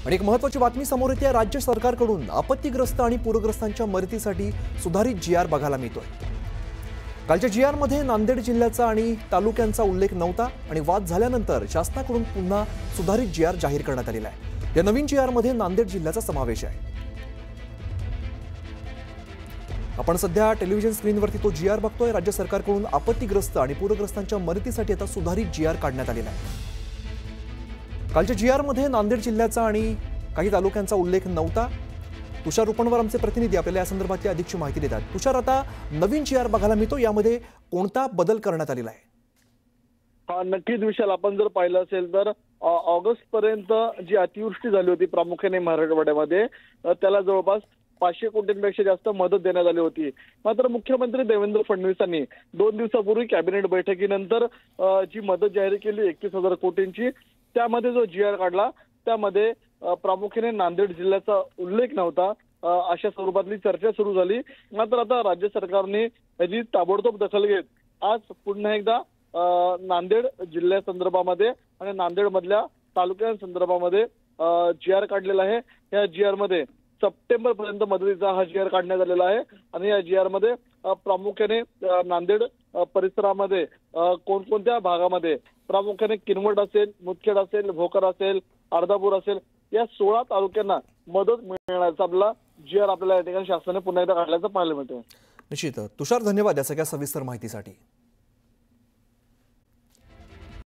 आणि एक महत्त्वाची बातमी समोर येते, राज्य सरकारकडून आपत्तीग्रस्त आणि पूरग्रस्तांच्या मदतीसाठी सुधारित जीआर बघायला मिळतोय। कालच्या जीआर मध्ये नांदेड जिल्ह्याचा आणि तालुक्यांचा उल्लेख नव्हता आणि वाद झाल्यानंतर शासनाकडून पुन्हा सुधारित जीआर जाहीर करण्यात आलेला आहे। या नवीन जीआर मध्ये नांदेड जिल्ह्याचा समावेश आहे। आपण सध्या टेलिव्हिजन स्क्रीनवरती तो जीआर बघतोय। राज्य सरकारकडून आपत्तीग्रस्त आणि पूरग्रस्तांच्या मदतीसाठी आता सुधारित जीआर काढण्यात आलेला आहे। कालच्या जीआर मध्ये नांदेड जिल्ह्याचा आणि काही तालुक्यांचा उल्लेख नव्हता। तुषार रुपणवर आमचे प्रतिनिधी आपल्याला या संदर्भातली अधिकची माहिती देतात। तुषार, आता नवीन जीआर बघायला मिळतो, यामध्ये कोणता बदल करण्यात आलेला आहे? नक्कीच विशाल, आपण जर पाहिलं असेल तर ऑगस्ट पर्यंत जी अतिवृष्टी झाली होती प्रामुख्याने मराठवाड्यामध्ये, त्याला जवळपास 500 कोटींपेक्षा जास्त मदत देण्यात आली होती। मात्र मुख्यमंत्री देवेंद्र फडणवीसांनी 2 दिवसापूर्वी कॅबिनेट बैठकीनंतर जी मदत जाहीर केली 21,000 कोटींची, त्यामध्ये जो जीआर काढला त्यामध्ये प्रामुख्याने नांदेड जिल्ह्याचा उल्लेख नव्हता। अशा स्वरूपातली चर्चा सुरू झाली। मात्र आता राज्य सरकारने याची ताबडतोब दखल घेत आज पुन्हा एकदा नांदेड जिल्ह्यासंदर्भामध्ये आणि नांदेड मधल्या तालुक्यांसंदर्भामध्ये जीआर काढलेला आहे। या जीआर मध्ये सप्टेंबर पर्यंत मदतीचा हा जीआर काढण्यात आलेला आहे आणि या जीआर मध्ये प्रामुख्याने नांदेड परिसरामध्ये कोणकोणत्या भागामध्ये प्रामुख्याने किनवट असेल, मुदखेड असेल, भोकर असेल, अर्धापूर असेल, या 16 तालुक्यांना मदत मिळण्याचा आपला जीआर आपल्याला या ठिकाणी शासनाने पुन्हा एकदा काढल्याचं पाहायला मिळतं। निश्चित तुषार, धन्यवाद या सगळ्या सविस्तर माहितीसाठी।